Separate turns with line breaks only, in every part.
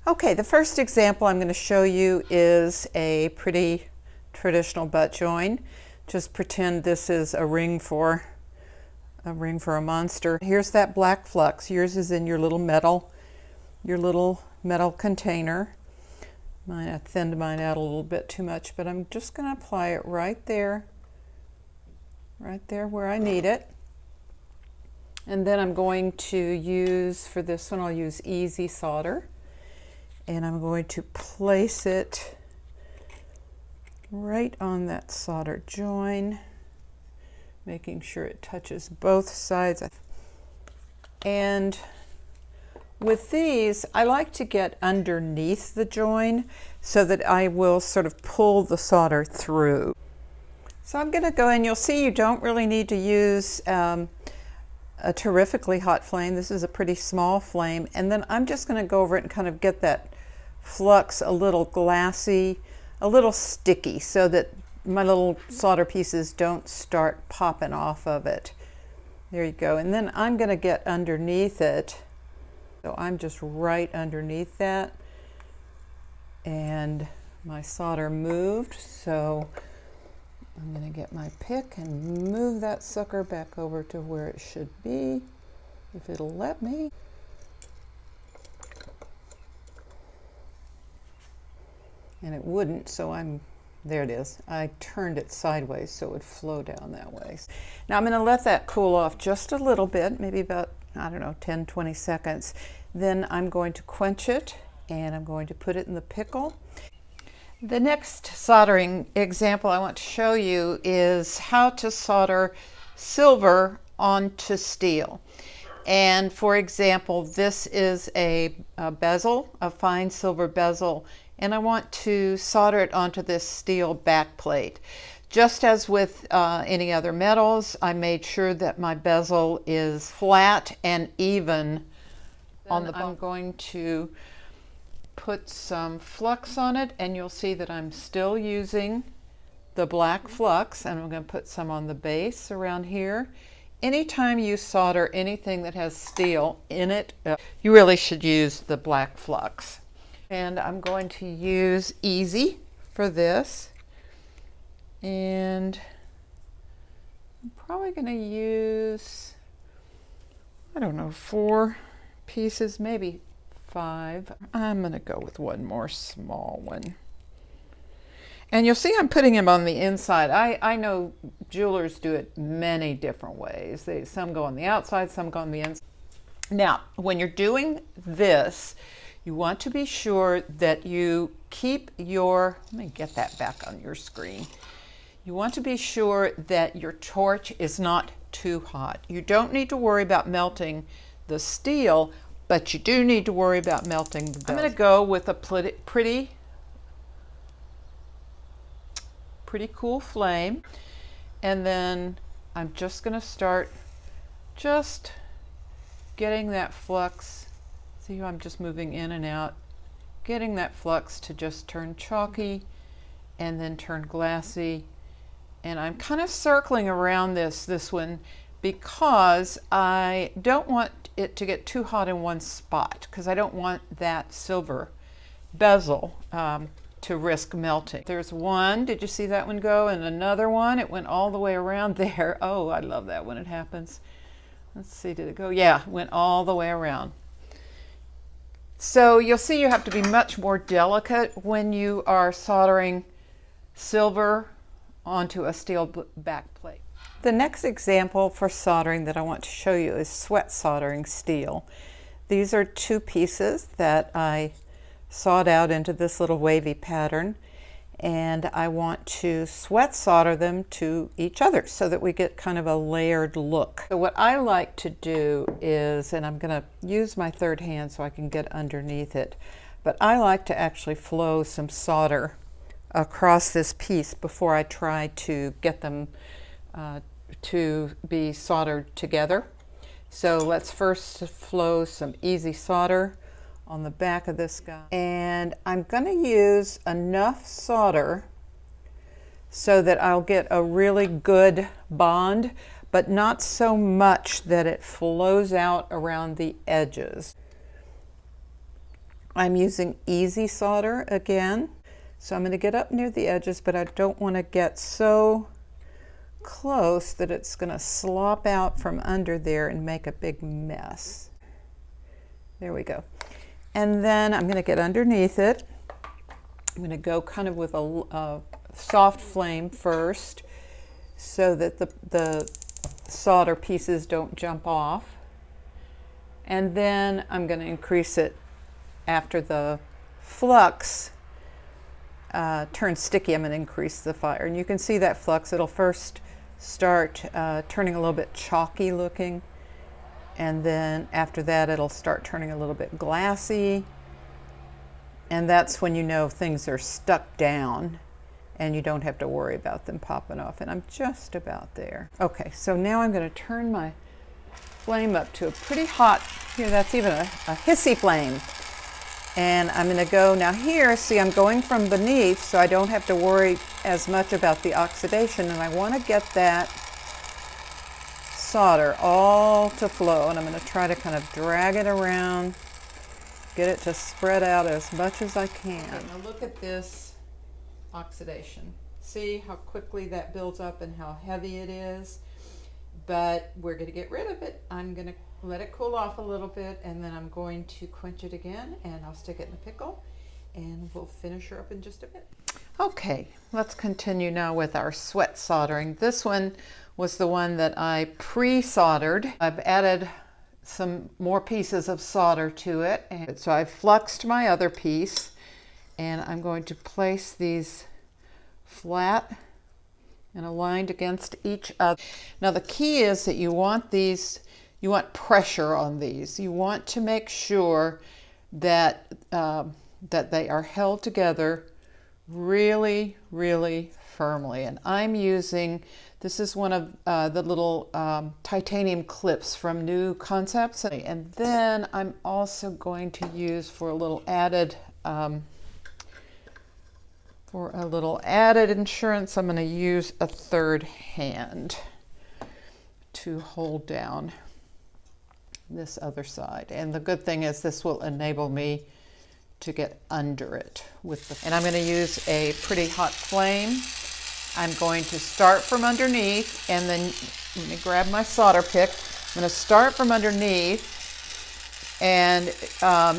Okay, the first example I'm going to show you is a pretty traditional butt join. Just pretend this is a ring for a monster. Here's that black flux. Yours is in your little metal container. I thinned mine out a little bit too much, but I'm just going to apply it right there where I need it. And then I'm going to use, for this one, I'll use Easy Solder. And I'm going to place it right on that solder join, making sure it touches both sides. And with these, I like to get underneath the join so that I will sort of pull the solder through. So I'm going to go in. You'll see you don't really need to use a terrifically hot flame. This is a pretty small flame. And then I'm just going to go over it and kind of get that flux a little glassy, a little sticky, so that my little solder pieces don't start popping off of it. There you go. And then I'm going to get underneath it. So I'm just right underneath that. And my solder moved, so I'm going to get my pick and move that sucker back over to where it should be, if it'll let me. And it wouldn't, so there it is. I turned it sideways so it would flow down that way. Now I'm going to let that cool off just a little bit, maybe about, I don't know, 10, 20 seconds. Then I'm going to quench it and I'm going to put it in the pickle. The next soldering example I want to show you is how to solder silver onto steel. And for example, this is a bezel, a fine silver bezel, and I want to solder it onto this steel back plate. Just as with any other metals, I made sure that my bezel is flat and even on the bottom. I'm going to put some flux on it, and you'll see that I'm still using the black flux, and I'm going to put some on the base around here. Anytime you solder anything that has steel in it, you really should use the black flux. And I'm going to use Easy for this. And I'm probably going to use, I don't know, 4 pieces, maybe 5. I'm going to go with one more small one. And you'll see I'm putting them on the inside. I know jewelers do it many different ways. Some go on the outside, some go on the inside. Now, when you're doing this, you want to be sure that you keep your, let me get that back on your screen. You want to be sure that your torch is not too hot. You don't need to worry about melting the steel, but you do need to worry about melting the bezel. I'm going to go with a pretty cool flame, and then I'm just going to start just getting that flux. See how I'm just moving in and out, getting that flux to just turn chalky and then turn glassy. And I'm kind of circling around this one because I don't want it to get too hot in one spot, because I don't want that silver bezel to risk melting. There's one, did you see that one go? And another one, it went all the way around there. Oh, I love that when it happens. Let's see, did it go? Yeah, it went all the way around. So you'll see you have to be much more delicate when you are soldering silver onto a steel back plate. The next example for soldering that I want to show you is sweat soldering steel. These are 2 pieces that I sawed out into this little wavy pattern, and I want to sweat solder them to each other so that we get kind of a layered look. So what I like to do is, and I'm going to use my third hand so I can get underneath it, but I like to actually flow some solder across this piece before I try to get them to be soldered together. So let's first flow some Easy Solder on the back of this guy. And I'm going to use enough solder so that I'll get a really good bond, but not so much that it flows out around the edges. I'm using easy solder again. So I'm going to get up near the edges, but I don't want to get so close that it's going to slop out from under there and make a big mess. There we go. And then I'm going to get underneath it. I'm going to go kind of with a soft flame first so that the solder pieces don't jump off. And then I'm going to increase it after the flux turns sticky. I'm going to increase the fire. And you can see that flux. It'll first start turning a little bit chalky looking. And then after that, it'll start turning a little bit glassy. And that's when you know things are stuck down and you don't have to worry about them popping off. And I'm just about there. Okay, so now I'm going to turn my flame up to a pretty hot, here that's even a hissy flame. And I'm going to go now here, see I'm going from beneath so I don't have to worry as much about the oxidation, and I want to get that solder all to flow, and I'm going to try to kind of drag it around, get it to spread out as much as I can. Okay, now look at this oxidation. See how quickly that builds up and how heavy it is? But we're going to get rid of it. I'm going to let it cool off a little bit, and then I'm going to quench it again, and I'll stick it in the pickle, and we'll finish her up in just a bit. Okay, let's continue now with our sweat soldering. This one was the one that I pre-soldered. I've added some more pieces of solder to it, and so I've fluxed my other piece, and I'm going to place these flat and aligned against each other. Now the key is that you want pressure on these. You want to make sure that that they are held together really, really firmly. And I'm using, this is one of the little titanium clips from New Concepts. And then I'm also going to use for a little added insurance, I'm going to use a third hand to hold down this other side. And the good thing is this will enable me to get under it with the, and I'm going to use a pretty hot flame. I'm going to start from underneath, and then let me grab my solder pick. I'm going to start from underneath, and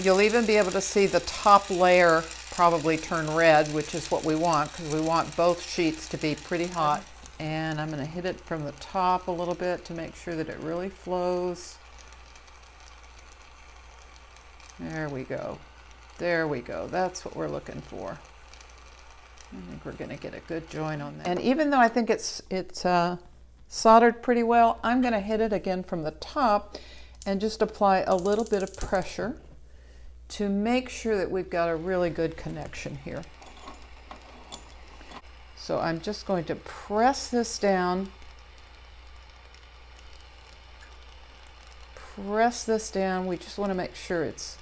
you'll even be able to see the top layer probably turn red, which is what we want because we want both sheets to be pretty hot. And I'm going to hit it from the top a little bit to make sure that it really flows. There we go. There we go. That's what we're looking for. I think we're going to get a good join on that. And even though I think it's soldered pretty well, I'm going to hit it again from the top and just apply a little bit of pressure to make sure that we've got a really good connection here. So I'm just going to press this down. Press this down. We just want to make sure it's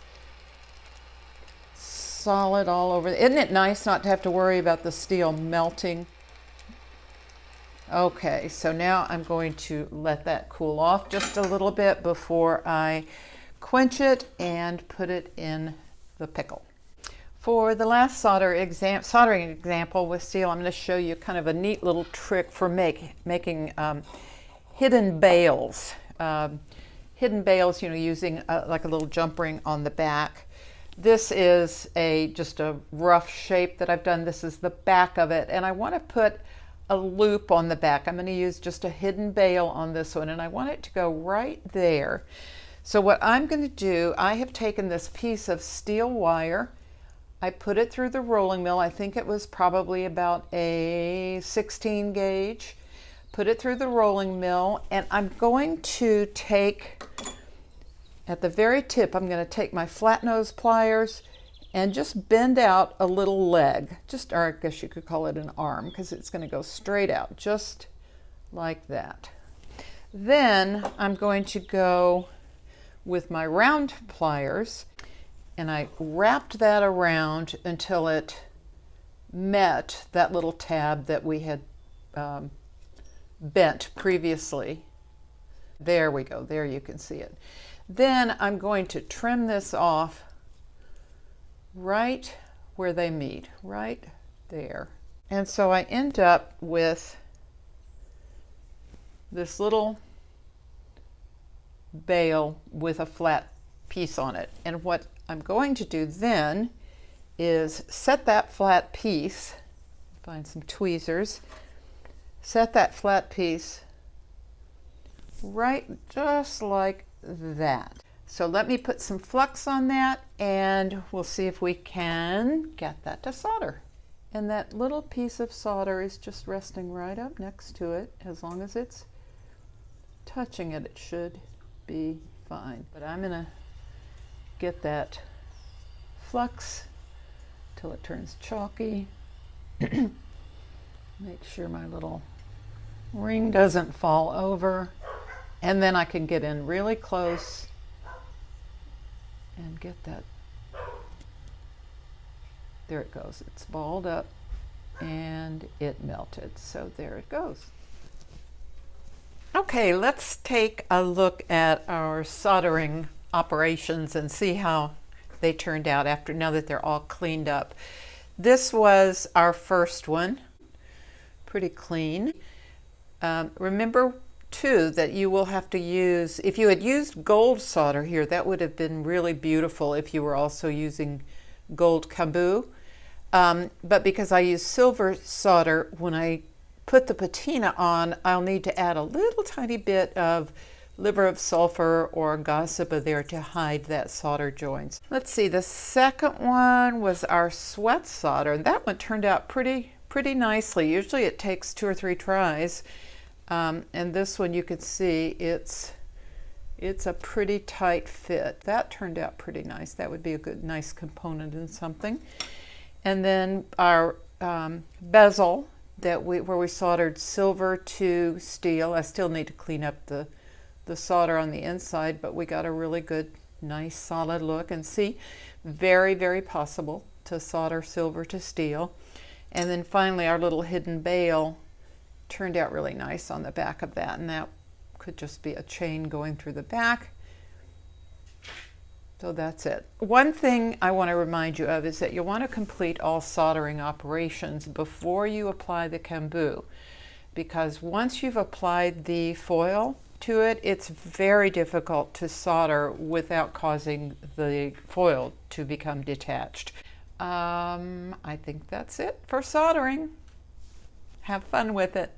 solid all over. Isn't it nice not to have to worry about the steel melting? Okay, so now I'm going to let that cool off just a little bit before I quench it and put it in the pickle. For the last soldering example with steel, I'm going to show you kind of a neat little trick for making hidden bales. Hidden bales, you know, using like a little jump ring on the back. This is just a rough shape that I've done. This is the back of it, and I want to put a loop on the back. I'm going to use just a hidden bale on this one, and I want it to go right there. So what I'm going to do, I have taken this piece of steel wire. I put it through the rolling mill. I think it was probably about a 16 gauge. Put it through the rolling mill, and I'm going to take, at the very tip, I'm going to take my flat nose pliers and just bend out a little leg, or I guess you could call it an arm, because it's going to go straight out, just like that. Then I'm going to go with my round pliers, and I wrapped that around until it met that little tab that we had bent previously. There we go, there you can see it. Then I'm going to trim this off right where they meet, right there. And so I end up with this little bail with a flat piece on it. And what I'm going to do then is set that flat piece, find some tweezers, set that flat piece right just like that. So let me put some flux on that and we'll see if we can get that to solder. And that little piece of solder is just resting right up next to it. As long as it's touching it, it should be fine. But I'm gonna get that flux till it turns chalky. Make sure my little ring doesn't fall over. And then I can get in really close and get that. There it goes. It's balled up and it melted. So there it goes. Okay, let's take a look at our soldering operations and see how they turned out now that they're all cleaned up. This was our first one. Pretty clean. Remember too that you will have to use, if you had used gold solder here, that would have been really beautiful if you were also using gold bamboo. But because I use silver solder, when I put the patina on, I'll need to add a little tiny bit of liver of sulfur or gossipa there to hide that solder joints. Let's see, the second one was our sweat solder, and that one turned out pretty nicely. Usually it takes 2 or 3 tries. And this one you can see it's a pretty tight fit. That turned out pretty nice. That would be a good, nice component in something. And then our bezel where we soldered silver to steel. I still need to clean up the solder on the inside, but we got a really good, nice, solid look. And see, very, very possible to solder silver to steel. And then finally, our little hidden bail turned out really nice on the back of that, and that could just be a chain going through the back. So that's it. One thing I want to remind you of is that you'll want to complete all soldering operations before you apply the bamboo, because once you've applied the foil to it, it's very difficult to solder without causing the foil to become detached. I think that's it for soldering. Have fun with it.